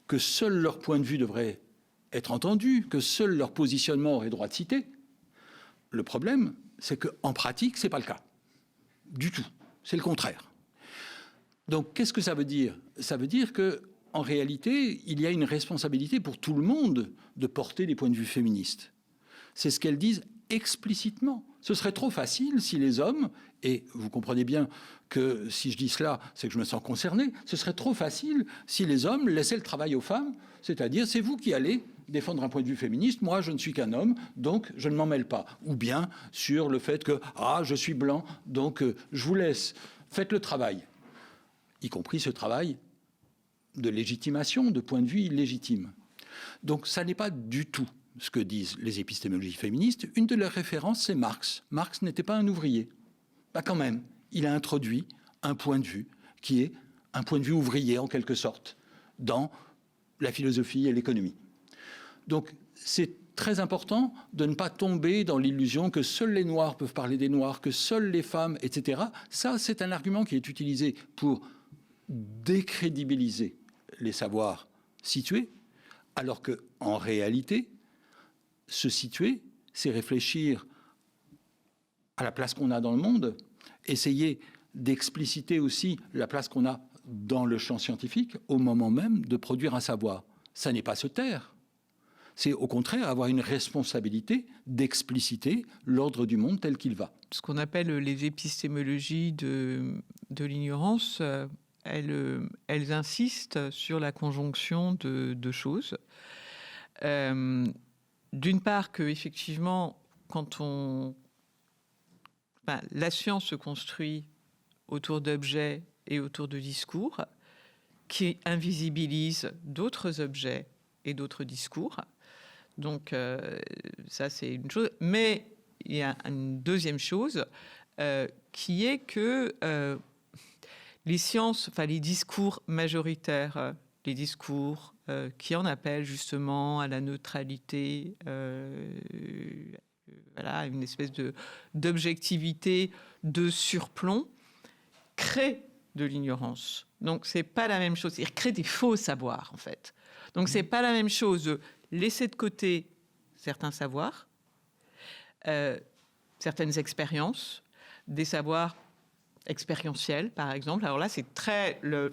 que seul leur point de vue devrait être entendu, que seul leur positionnement aurait droit de citer. Le problème, c'est qu'en pratique, ce n'est pas le cas. Du tout. C'est le contraire. Donc qu'est-ce que ça veut dire ? Ça veut dire qu'en réalité, il y a une responsabilité pour tout le monde de porter des points de vue féministes. C'est ce qu'elles disent explicitement. Ce serait trop facile si les hommes, et vous comprenez bien que si je dis cela, c'est que je me sens concerné, ce serait trop facile si les hommes laissaient le travail aux femmes, c'est-à-dire c'est vous qui allez défendre un point de vue féministe, moi je ne suis qu'un homme, donc je ne m'en mêle pas. Ou bien sur le fait que, je suis blanc, donc je vous laisse, faites le travail. Y compris ce travail de légitimation, de point de vue illégitime. Donc ça n'est pas du tout ce que disent les épistémologies féministes. Une de leurs références, c'est Marx. Marx n'était pas un ouvrier. Quand même, il a introduit un point de vue qui est un point de vue ouvrier, en quelque sorte, dans la philosophie et l'économie. Donc, c'est très important de ne pas tomber dans l'illusion que seuls les Noirs peuvent parler des Noirs, que seules les femmes, etc. Ça, c'est un argument qui est utilisé pour décrédibiliser les savoirs situés, alors qu'en réalité, se situer, c'est réfléchir à la place qu'on a dans le monde, essayer d'expliciter aussi la place qu'on a dans le champ scientifique au moment même de produire un savoir. Ça n'est pas se taire. C'est au contraire avoir une responsabilité d'expliciter l'ordre du monde tel qu'il va. Ce qu'on appelle les épistémologies de l'ignorance, elles insistent sur la conjonction de choses. D'une part, que effectivement, la science se construit autour d'objets et autour de discours qui invisibilisent d'autres objets et d'autres discours. Donc, ça, c'est une chose. Mais il y a une deuxième chose qui est que les sciences, les discours majoritaires, les discours qui en appellent justement à la neutralité, une espèce d'objectivité, de surplomb, créent de l'ignorance. Donc, c'est pas la même chose. Ils créent des faux savoirs, en fait. Donc, c'est pas la même chose de laisser de côté certains savoirs, certaines expériences, des savoirs expérientiels, par exemple. Alors là, c'est l'une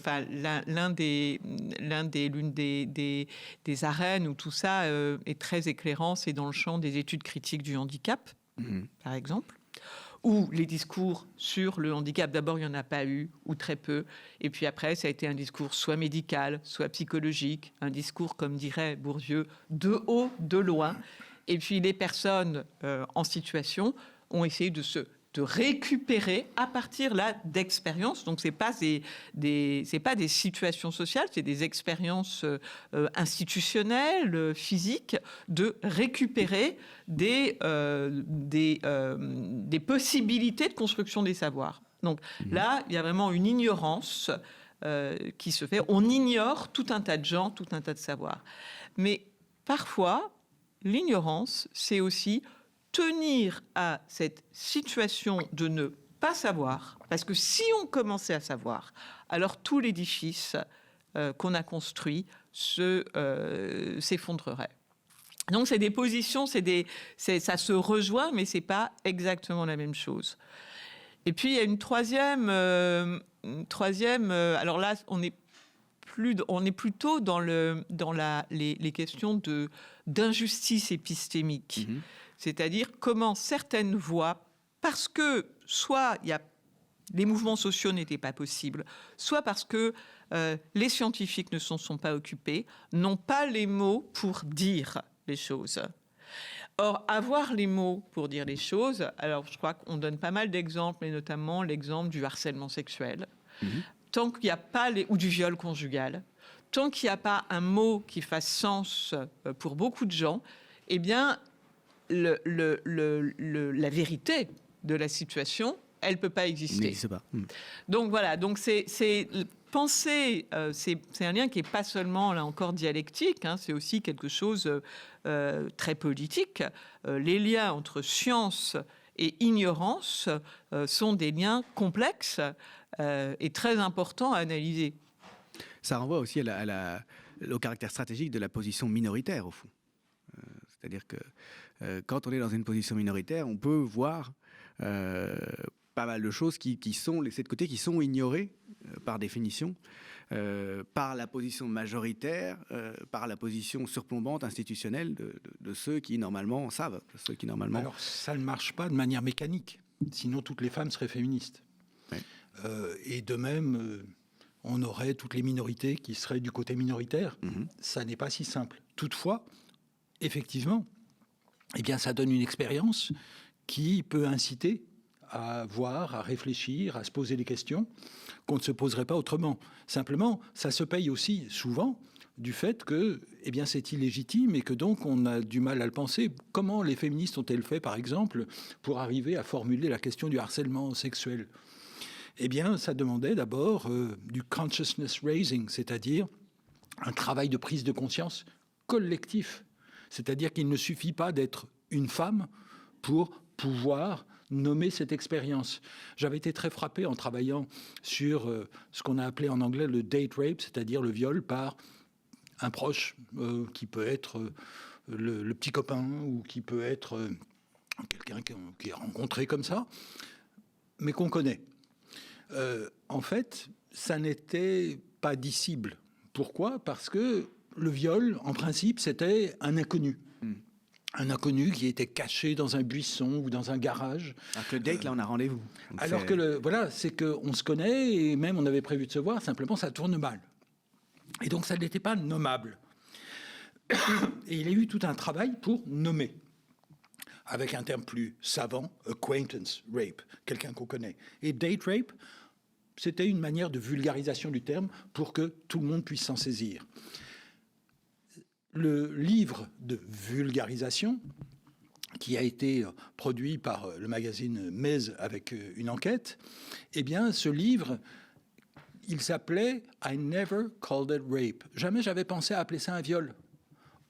des arènes où tout ça est très éclairant, c'est dans le champ des études critiques du handicap, par exemple, où les discours sur le handicap, d'abord, il n'y en a pas eu, ou très peu, et puis après, ça a été un discours soit médical, soit psychologique, un discours, comme dirait Bourdieu, de haut, de loin, et puis les personnes en situation ont essayé de récupérer à partir là d'expériences. Donc c'est pas des situations sociales, c'est des expériences institutionnelles, physiques, de récupérer des possibilités de construction des savoirs. Donc là, il y a vraiment une ignorance qui se fait. On ignore tout un tas de gens, tout un tas de savoirs. Mais parfois, l'ignorance, c'est aussi tenir à cette situation de ne pas savoir, parce que si on commençait à savoir, alors tout l'édifice qu'on a construit s'effondrerait. Donc c'est des positions, ça se rejoint, mais c'est pas exactement la même chose. Et puis il y a une troisième. Alors là, on est plutôt dans les questions d'injustice épistémique. C'est-à-dire comment certaines voix, parce que soit les mouvements sociaux n'étaient pas possibles, soit parce que les scientifiques ne s'en sont pas occupés, n'ont pas les mots pour dire les choses. Or, avoir les mots pour dire les choses, alors je crois qu'on donne pas mal d'exemples, et notamment l'exemple du harcèlement sexuel. Tant qu'il n'y a pas ou du viol conjugal, tant qu'il n'y a pas un mot qui fasse sens pour beaucoup de gens, eh bien, la vérité de la situation, elle ne peut pas exister. N'existe pas. Donc voilà, donc c'est penser, c'est un lien qui n'est pas seulement, là encore, dialectique, c'est aussi quelque chose très politique. Les liens entre science et ignorance sont des liens complexes et très importants à analyser. Ça renvoie aussi au caractère stratégique de la position minoritaire, au fond. C'est-à-dire que quand on est dans une position minoritaire, on peut voir pas mal de choses qui sont laissées de côté, qui sont ignorées par définition, par la position majoritaire, par la position surplombante institutionnelle de ceux qui normalement savent, ceux qui normalement... Alors ça ne marche pas de manière mécanique, sinon toutes les femmes seraient féministes. Ouais. Et de même, on aurait toutes les minorités qui seraient du côté minoritaire. Ça n'est pas si simple. Toutefois, effectivement, eh bien, ça donne une expérience qui peut inciter à voir, à réfléchir, à se poser des questions qu'on ne se poserait pas autrement. Simplement, ça se paye aussi souvent du fait que eh bien, c'est illégitime et que donc on a du mal à le penser. Comment les féministes ont-elles fait, par exemple, pour arriver à formuler la question du harcèlement sexuel ? Eh bien, ça demandait d'abord du consciousness raising, c'est-à-dire un travail de prise de conscience collectif C'est-à-dire qu'il ne suffit pas d'être une femme pour pouvoir nommer cette expérience. J'avais été très frappé en travaillant sur ce qu'on a appelé en anglais le date rape, c'est-à-dire le viol par un proche qui peut être le petit copain ou qui peut être quelqu'un qui est rencontré comme ça, mais qu'on connaît. En fait, ça n'était pas dissible. Pourquoi ? Parce que le viol, en principe, c'était un inconnu. Un inconnu qui était caché dans un buisson ou dans un garage. Alors que le date, là, on a rendez-vous. Donc alors que voilà, c'est qu'on se connaît et même on avait prévu de se voir, simplement ça tourne mal. Et donc ça n'était pas nommable. Et il y a eu tout un travail pour nommer, avec un terme plus savant, acquaintance rape, quelqu'un qu'on connaît. Et date rape, c'était une manière de vulgarisation du terme pour que tout le monde puisse s'en saisir. Le livre de vulgarisation, qui a été produit par le magazine Mez avec une enquête, eh bien, ce livre, il s'appelait « I never called it rape ». Jamais j'avais pensé à appeler ça un viol.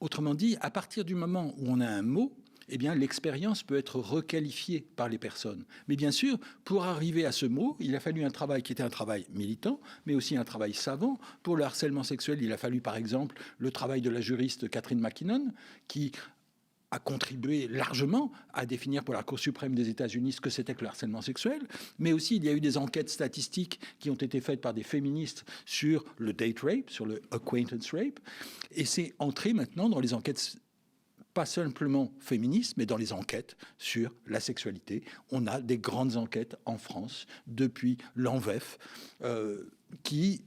Autrement dit, à partir du moment où on a un mot, eh bien, l'expérience peut être requalifiée par les personnes. Mais bien sûr, pour arriver à ce mot, il a fallu un travail qui était un travail militant, mais aussi un travail savant. Pour le harcèlement sexuel, il a fallu, par exemple, le travail de la juriste Catherine McKinnon, qui a contribué largement à définir pour la Cour suprême des États-Unis ce que c'était que le harcèlement sexuel. Mais aussi, il y a eu des enquêtes statistiques qui ont été faites par des féministes sur le date rape, sur le acquaintance rape. Et c'est entré maintenant dans les enquêtes pas simplement féministes, mais dans les enquêtes sur la sexualité. On a des grandes enquêtes en France depuis l'ANVEF qui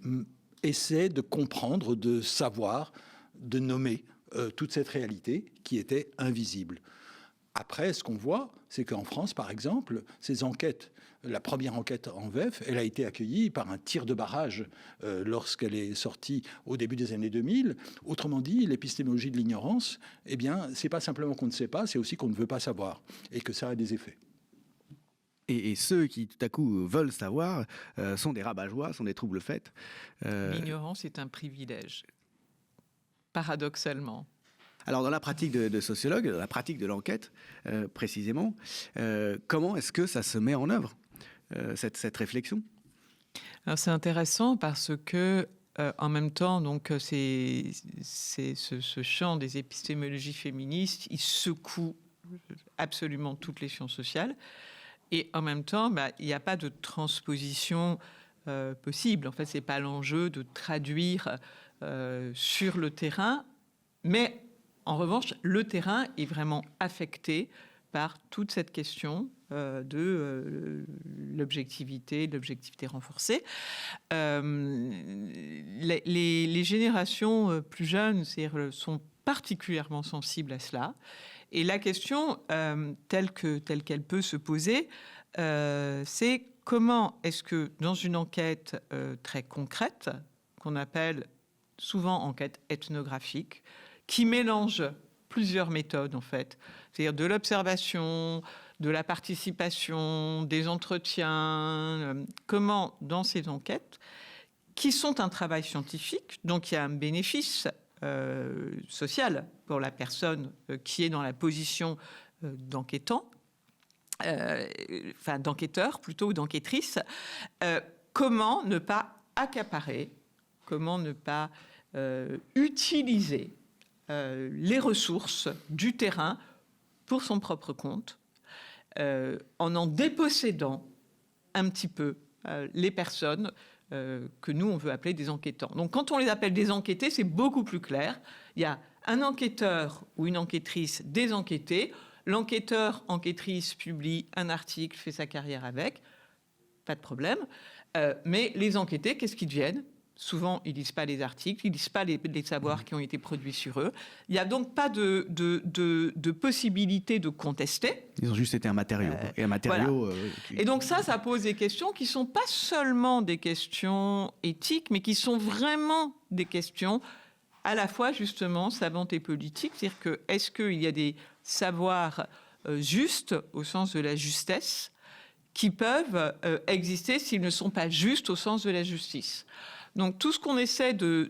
essaient de comprendre, de savoir, de nommer toute cette réalité qui était invisible. Après, ce qu'on voit, c'est qu'en France, par exemple, ces enquêtes, la première enquête en VEF, elle a été accueillie par un tir de barrage lorsqu'elle est sortie au début des années 2000. Autrement dit, l'épistémologie de l'ignorance, eh bien, c'est pas simplement qu'on ne sait pas, c'est aussi qu'on ne veut pas savoir et que ça a des effets. Et ceux qui, tout à coup, veulent savoir sont des rabat-joie, sont des troubles-faits. L'ignorance est un privilège, paradoxalement. Alors, dans la pratique de sociologue, dans la pratique de l'enquête, précisément, comment est-ce que ça se met en œuvre, cette réflexion ? Alors, c'est intéressant parce que, en même temps, donc, c'est ce champ des épistémologies féministes, il secoue absolument toutes les sciences sociales. Et en même temps, il n'y a pas de transposition possible. En fait, ce n'est pas l'enjeu de traduire sur le terrain, mais en revanche, le terrain est vraiment affecté par toute cette question de l'objectivité renforcée. Les générations plus jeunes sont particulièrement sensibles à cela. Et la question, telle qu'elle peut se poser, c'est comment est-ce que dans une enquête très concrète, qu'on appelle souvent enquête ethnographique, qui mélange plusieurs méthodes, en fait. C'est-à-dire de l'observation, de la participation, des entretiens. Comment, dans ces enquêtes, qui sont un travail scientifique, donc il y a un bénéfice social pour la personne qui est dans la position d'enquêtant, d'enquêteur plutôt, ou d'enquêtrice, comment ne pas accaparer, comment ne pas utiliser les ressources du terrain pour son propre compte, en dépossédant un petit peu les personnes que nous, on veut appeler des enquêtants. Donc, quand on les appelle des enquêtés, c'est beaucoup plus clair. Il y a un enquêteur ou une enquêtrice désenquêtée. L'enquêteur, enquêtrice publie un article, fait sa carrière avec. Pas de problème. Mais les enquêtés, qu'est-ce qu'ils deviennent ? Souvent, ils ne lisent pas les articles, ils ne lisent pas les savoirs qui ont été produits sur eux. Il n'y a donc pas de possibilité de contester. Ils ont juste été un matériau. Et un matériau... Voilà. Et donc ça pose des questions qui ne sont pas seulement des questions éthiques, mais qui sont vraiment des questions à la fois, justement, savantes et politiques. C'est-à-dire que, est-ce qu'il y a des savoirs justes, au sens de la justesse, qui peuvent exister s'ils ne sont pas justes au sens de la justice ? Donc tout ce qu'on essaie de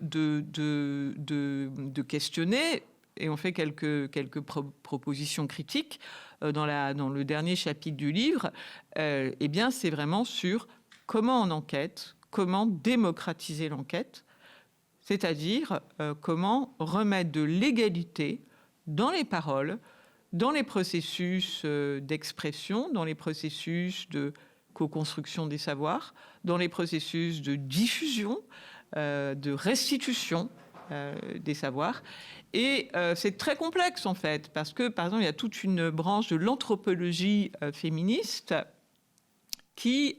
questionner, et on fait quelques propositions critiques dans le dernier chapitre du livre. Eh bien, c'est vraiment sur comment on enquête, comment démocratiser l'enquête, c'est-à-dire comment remettre de l'égalité dans les paroles, dans les processus d'expression, dans les processus de co-construction des savoirs, dans les processus de diffusion, de restitution des savoirs. Et c'est très complexe, en fait, parce que, par exemple, il y a toute une branche de l'anthropologie féministe qui,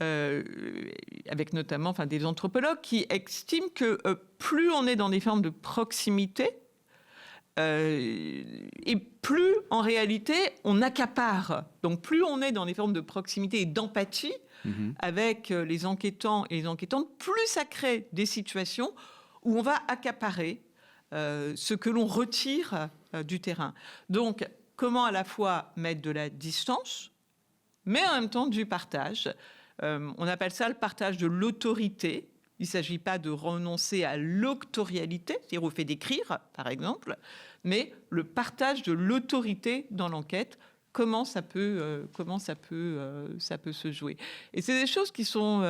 avec notamment des anthropologues, qui estiment que plus on est dans des formes de proximité, et plus, en réalité, on accapare. Donc, plus on est dans des formes de proximité et d'empathie avec les enquêtants et les enquêtantes, plus ça crée des situations où on va accaparer ce que l'on retire du terrain. Donc, comment à la fois mettre de la distance, mais en même temps du partage. On appelle ça le partage de l'autorité. Il ne s'agit pas de renoncer à l'auctorialité, c'est-à-dire au fait d'écrire, par exemple, mais le partage de l'autorité dans l'enquête, comment ça peut se jouer. Et c'est des choses qui sont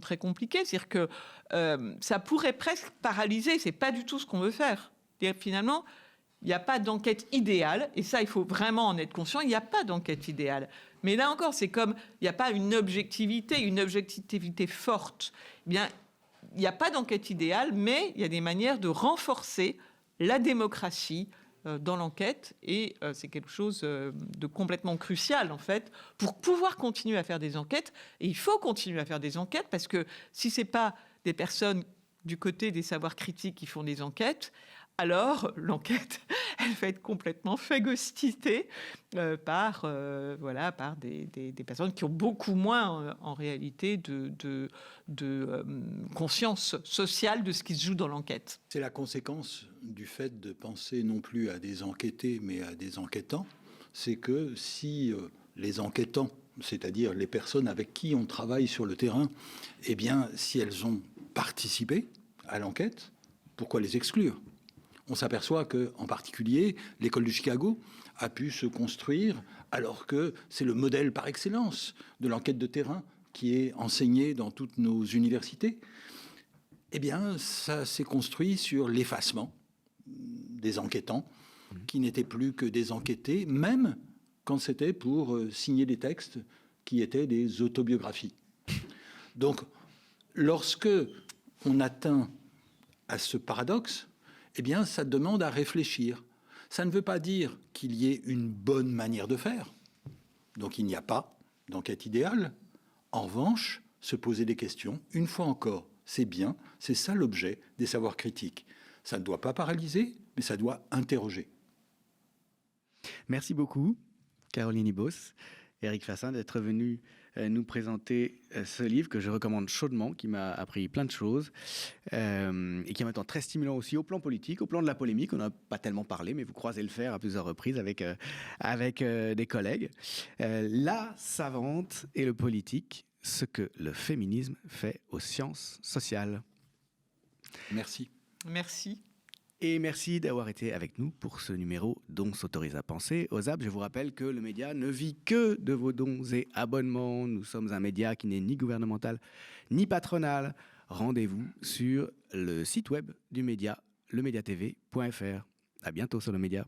très compliquées, c'est-à-dire que ça pourrait presque paralyser, c'est pas du tout ce qu'on veut faire. C'est-à-dire, finalement, il n'y a pas d'enquête idéale, et ça, il faut vraiment en être conscient, il n'y a pas d'enquête idéale. Mais là encore, c'est comme, il n'y a pas une objectivité forte. Eh bien, il n'y a pas d'enquête idéale, mais il y a des manières de renforcer la démocratie dans l'enquête, et c'est quelque chose de complètement crucial, en fait, pour pouvoir continuer à faire des enquêtes. Et il faut continuer à faire des enquêtes, parce que si ce n'est pas des personnes du côté des savoirs critiques qui font des enquêtes, alors l'enquête, elle va être complètement phagocytée par des personnes qui ont beaucoup moins, en réalité, de conscience sociale de ce qui se joue dans l'enquête. C'est la conséquence du fait de penser non plus à des enquêtés, mais à des enquêtants. C'est que si les enquêtants, c'est-à-dire les personnes avec qui on travaille sur le terrain, eh bien, si elles ont participé à l'enquête, pourquoi les exclure ? On s'aperçoit qu'en particulier, l'école de Chicago a pu se construire alors que c'est le modèle par excellence de l'enquête de terrain qui est enseigné dans toutes nos universités. Eh bien, ça s'est construit sur l'effacement des enquêtants qui n'étaient plus que des enquêtés, même quand c'était pour signer des textes qui étaient des autobiographies. Donc, lorsque on atteint à ce paradoxe, eh bien, ça demande à réfléchir. Ça ne veut pas dire qu'il y ait une bonne manière de faire. Donc, il n'y a pas d'enquête idéale. En revanche, se poser des questions, une fois encore, c'est bien, c'est ça l'objet des savoirs critiques. Ça ne doit pas paralyser, mais ça doit interroger. Merci beaucoup, Caroline Ibos, Éric Fassin, d'être venu nous présenter ce livre que je recommande chaudement, qui m'a appris plein de choses et qui est maintenant très stimulant aussi au plan politique, au plan de la polémique. On n'a pas tellement parlé, mais vous croisez le fer à plusieurs reprises avec des collègues. La savante et le politique, ce que le féminisme fait aux sciences sociales. Merci. Merci. Et merci d'avoir été avec nous pour ce numéro dont s'autorise à penser. OSAP, je vous rappelle que le média ne vit que de vos dons et abonnements. Nous sommes un média qui n'est ni gouvernemental ni patronal. Rendez-vous sur le site web du média, lemediatv.fr. À bientôt sur le média.